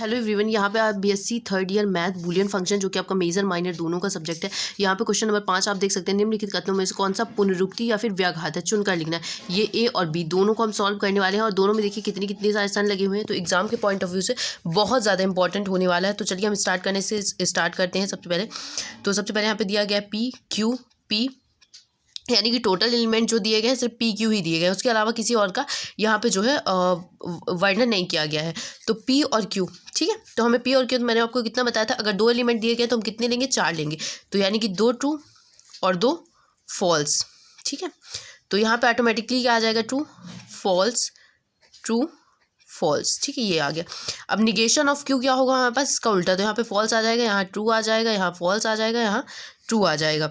Hello everyone, यहाँ पे आप BSc third year math Boolean function जो कि आपका मेजर माइनर दोनों का सब्जेक्ट है। यहाँ पे क्वेश्चन नंबर 5 आप देख सकते हैं, निम्नलिखित कथनों में से कौन सा पुनरुक्ति या फिर व्याघात है, चुनकर लिखना है। ये ए और बी दोनों को हम सॉल्व करने वाले हैं और दोनों में देखिए कितनी कितनी सारे सन लगे हुए हैं, तो एग्जाम के पॉइंट ऑफ व्यू से बहुत ज़्यादा इंपॉर्टेंट होने वाला है। तो चलिए हम स्टार्ट करते हैं। सबसे पहले यहाँ पे दिया गया पी क्यू पी, यानी कि टोटल एलिमेंट जो दिए गए हैं सिर्फ पी क्यू ही दिए गए हैं, उसके अलावा किसी और का यहाँ पे जो है वर्णन नहीं किया गया है। तो पी और क्यू, ठीक है। तो हमें पी और क्यू, तो मैंने आपको कितना बताया था, अगर दो एलिमेंट दिए गए तो हम कितने लेंगे, 4 लेंगे। तो यानी कि 2 ट्रू और 2 फॉल्स, ठीक है। तो यहाँ पे ऑटोमेटिकली क्या आ जाएगा, ट्रू फॉल्स, ठीक है, ये आ गया। अब निगेशन ऑफ क्यू क्या होगा हमारे पास, इसका उल्टा। तो यहाँ पे फॉल्स आ जाएगा, यहाँ ट्रू आ जाएगा, यहाँ फॉल्स आ जाएगा, यहाँ ट्रू आ जाएगा।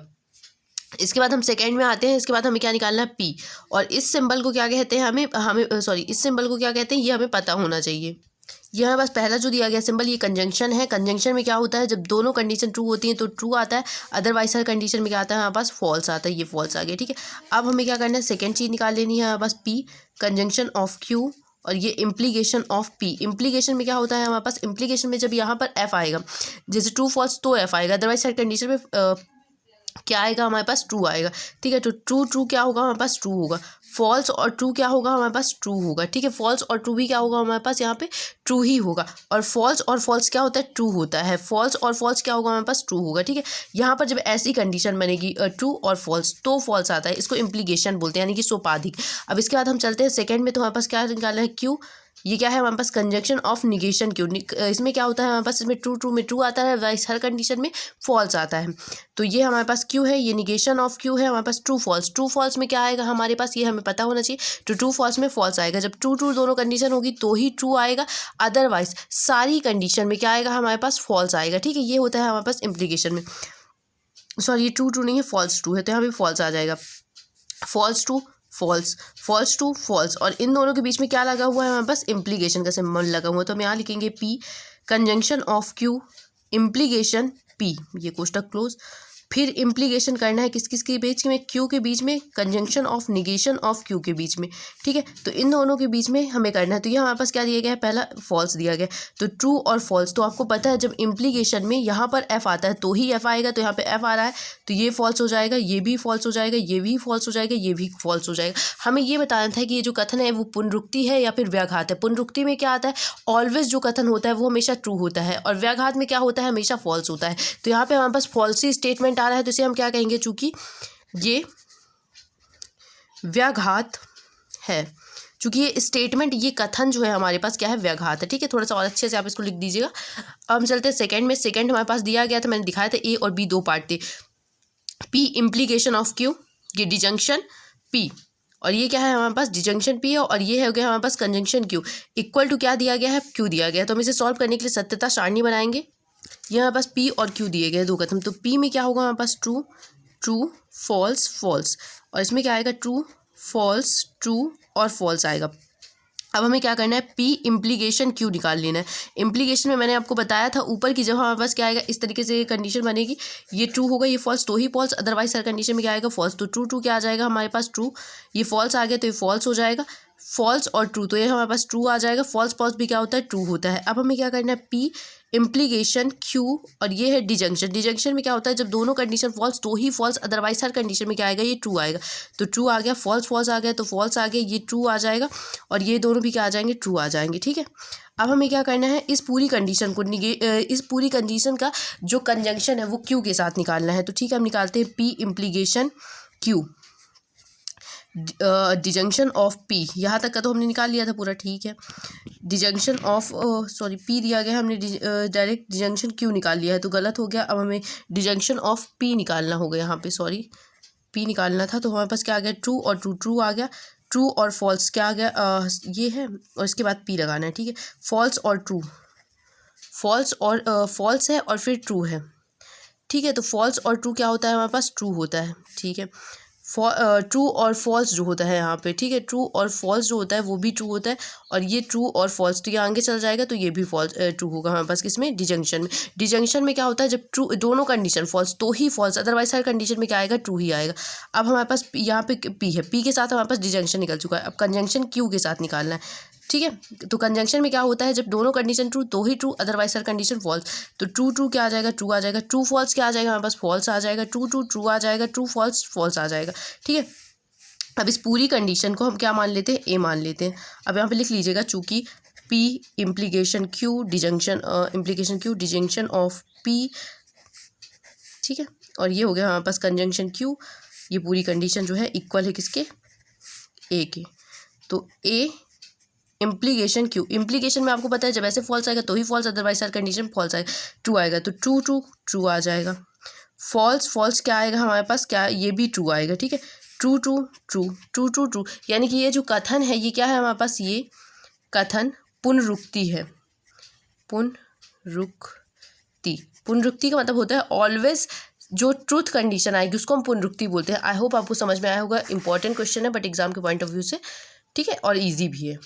इसके बाद हम सेकंड में आते हैं। इसके बाद हमें क्या निकालना है, पी। और इस सिंबल को क्या कहते हैं, इस सिंबल को क्या कहते हैं, ये हमें पता होना चाहिए। ये हमारे पास पहला जो दिया गया सिंबल, ये कंजंक्शन है। कंजंक्शन में क्या होता है, जब दोनों कंडीशन ट्रू होती हैं तो ट्रू आता है, अदरवाइज हर कंडीशन में क्या आता है हमारे पास, फॉल्स आता है। ये फॉल्स आ गया, ठीक है। अब हमें क्या करना है, सेकेंड चीज़ निकाल लेनी है हमारे पास, पी कंजंक्शन ऑफ क्यू और ये इम्प्लीकेशन ऑफ पी। इम्प्लीकेशन में क्या होता है हमारे पास, इम्प्लीकेशन में जब यहाँ पर एफ आएगा, जैसे ट्रू फॉल्स तो एफ आएगा, अदरवाइज हर कंडीशन में क्या आएगा हमारे पास, ट्रू आएगा, ठीक है। तो ट्रू क्या होगा हमारे पास, ट्रू होगा। फॉल्स और ट्रू क्या होगा हमारे पास, ट्रू होगा, ठीक है। फॉल्स और ट्रू भी क्या होगा हमारे पास, यहाँ पे ट्रू ही होगा। और फॉल्स क्या होता है, ट्रू होता है। फॉल्स और फॉल्स क्या होगा हमारे पास, ट्रू होगा, ठीक है। यहाँ पर जब ऐसी कंडीशन बनेगी ट्रू और फॉल्स, तो फॉल्स आता है, इसको इम्प्लीकेशन बोलते हैं, यानी कि सोपाधिक। अब इसके बाद हम चलते हैं सेकेंड में। तो हमारे पास क्या निकालना है, क्यू। ये क्या है हमारे पास, कंजंक्शन ऑफ निगेशन क्यू। इसमें क्या होता है हमारे पास, इसमें ट्रू में ट्रू आता है, वाइस हर कंडीशन में फॉल्स आता है। तो ये हमारे पास क्यू है, ये निगेशन ऑफ क्यू है हमारे पास। ट्रू फॉल्स में क्या आएगा हमारे पास, ये हमें पता होना चाहिए। तो ट्रू फॉल्स में फॉल्स आएगा, जब ट्रू दोनों कंडीशन होगी तो ही ट्रू आएगा, अदरवाइज सारी कंडीशन में क्या आएगा हमारे पास, फॉल्स आएगा, ठीक है। ये होता है हमारे पास इम्प्लीकेशन में। सॉरी, ये ट्रू नहीं है, फॉल्स ट्रू है, तो यहाँ पे फॉल्स आ जाएगा। फॉल्स टू फॉल्स, और इन दोनों के बीच में क्या लगा हुआ है हमारे पास, इम्प्लीकेशन का सिंबल लगा हुआ है। तो हम यहाँ लिखेंगे P conjunction of Q implication P, ये कोष्टक क्लोज। फिर इम्प्लीकेशन करना है किस किस के बीच में, क्यू के बीच में, conjunction of negation of Q के बीच में, ठीक है। तो इन दोनों के बीच में हमें करना है। तो ये हमारे पास क्या दिया गया है, पहला फॉल्स दिया गया। तो ट्रू और फॉल्स, तो आपको पता है जब इम्प्लीकेशन में यहाँ पर एफ आता है तो ही एफ आएगा। तो यहाँ पे एफ आ रहा है तो ये फॉल्स हो जाएगा, ये भी फॉल्स हो जाएगा, ये भी फॉल्स हो जाएगा, ये भी फॉल्स हो जाएगा। हमें ये बताना था कि ये जो कथन है वो पुनरुक्ति है या फिर व्याघात है। पुनरुक्ति में क्या आता है, ऑलवेज जो कथन होता है वो हमेशा ट्रू होता है, और व्याघात में क्या होता है, हमेशा फॉल्स होता है। तो यहाँ पे हमारे पास फॉल्सी स्टेटमेंट आ रहा है, तो इसे हम क्या कहेंगे, चूंकि ये व्याघात है, चूंकि ये स्टेटमेंट, ये कथन जो है हमारे पास क्या है, व्याघात है, ठीक है। थोड़ा सा और अच्छे से आप इसको लिख दीजिएगा। अब हम चलते हैं सेकंड में। सेकंड हमारे पास दिया गया था, मैंने दिखाया था, ए और बी दो पार्ट थे। पी इम्प्लीकेशन ऑफ क्यू, ये डिजंक्शन पी, और ये क्या है हमारे पास, डिजंक्शन पी है, और ये हो गया हमारे पास कंजंक्शन क्यू। इक्वल टू क्या दिया गया है, क्यू दिया गया है। तो हम इसे सॉल्व करने के लिए सत्यता सारणी बनाएंगे। ये हमारे पास पी और क्यू दिए गए दो कथन। तो पी में क्या होगा हमारे पास, ट्रू फॉल्स, और इसमें क्या आएगा, ट्रू और फॉल्स आएगा। अब हमें क्या करना है, पी इम्प्लीकेशन क्यू निकाल लेना है। इम्प्लीकेशन में मैंने आपको बताया था ऊपर की, जब हमारे पास क्या आएगा, इस तरीके से कंडीशन बनेगी, ये ट्रू होगा, ये फॉल्स तो ही फॉल्स, अदरवाइज हर कंडीशन में क्या आएगा, फॉल्स। तो ट्रू क्या आ जाएगा हमारे पास, ट्रू, ये फॉल्स आ गया तो ये फॉल्स हो जाएगा, फॉल्स और ट्रू, तो ये हमारे पास ट्रू आ जाएगा। फॉल्स भी क्या होता है, ट्रू होता है। अब हमें क्या करना है, पी इम्प्लीकेशन क्यू, और ये है डिजंक्शन में क्या होता है, जब दोनों कंडीशन फॉल्स तो ही फॉल्स, अदरवाइज हर कंडीशन में क्या आएगा, ये ट्रू आएगा। तो ट्रू आ गया, फॉल्स आ गया तो फॉल्स आ गया, ये ट्रू आ जाएगा, और ये दोनों भी क्या आ जाएंगे, ट्रू आ जाएंगे, ठीक है। अब हमें क्या करना है, इस पूरी कंडीशन का जो कंजंक्शन है वो क्यू के साथ निकालना है। तो ठीक है, हम निकालते हैं P implication Q disjunction of P, यहाँ तक का तो हमने निकाल लिया था पूरा, ठीक है। डिजंक्शन ऑफ पी दिया गया, हमने डायरेक्ट डिजंक्शन क्यू निकाल लिया है, तो गलत हो गया। अब हमें डिजंक्शन ऑफ पी निकालना होगा, यहाँ पे पी निकालना था। तो हमारे पास क्या आ गया, ट्रू और ट्रू आ गया, ट्रू और फॉल्स क्या आ गया, ये है, और इसके बाद पी लगाना है, ठीक है। फॉल्स और ट्रू, फॉल्स है और फिर ट्रू है, ठीक है। तो फॉल्स और ट्रू क्या होता है हमारे पास, ट्रू होता है, ठीक है। ट्रू और फॉल्स जो होता है यहाँ पे, ठीक है, ट्रू और फॉल्स जो होता है वो भी ट्रू होता है, और ये ट्रू और फॉल्स, तो ये आगे चल जाएगा तो ये भी ट्रू होगा हमारे पास। किसमें, डिजंक्शन में क्या होता है, जब ट्रू दोनों कंडीशन फॉल्स तो ही फॉल्स, अदरवाइज हर कंडीशन में क्या आएगा, ट्रू ही आएगा। अब हमारे पास यहाँ पे पी है, पी के साथ हमारे पास डिजंक्शन निकल चुका है। अब कंजंक्शन क्यू के साथ निकालना है। ठीक है। तो कंजंक्शन में क्या होता है, जब दोनों कंडीशन ट्रू तो ही ट्रू, अदरवाइज हर कंडीशन फॉल्स। तो ट्रू ट्रू क्या आ जाएगा, ट्रू आ जाएगा, ट्रू फॉल्स क्या आ जाएगा हमारे पास, फॉल्स आ जाएगा, ट्रू ट्रू ट्रू आ जाएगा, ट्रू फॉल्स फॉल्स आ जाएगा। ठीक है, अब इस पूरी कंडीशन को हम क्या मान लेते हैं, ए मान लेते हैं। अब यहाँ पे लिख लीजिएगा, चूँकि P implication Q disjunction of P, ठीक है, और ये हो गया हमारे पास कंजंक्शन क्यू, ये पूरी कंडीशन जो है इक्वल है किसके, ए के। तो ए इम्प्लीकेशन क्यू, इम्प्लीकेशन में आपको पता है जब ऐसे फॉल्स आएगा तो ही फॉल्स, अदरवाइज हर कंडीशन फॉल्स आएगा, ट्रू आएगा। तो ट्रू ट्रू ट्रू आ जाएगा। फॉल्स फॉल्स क्या आएगा हमारे पास, क्या, ये भी ट्रू आएगा। ठीक है, true true true true true true, यानी कि ये जो कथन है ये क्या है हमारे पास, ये कथन पुनरुक्ति है। पुनरुक्ति का मतलब होता है ऑलवेज जो ट्रूथ कंडीशन आएगी उसको हम पुनरुक्ति बोलते हैं। आई होप आपको समझ में आया होगा। इंपॉर्टेंट क्वेश्चन है बट एग्जाम के पॉइंट ऑफ व्यू से, ठीक है, और इजी भी है।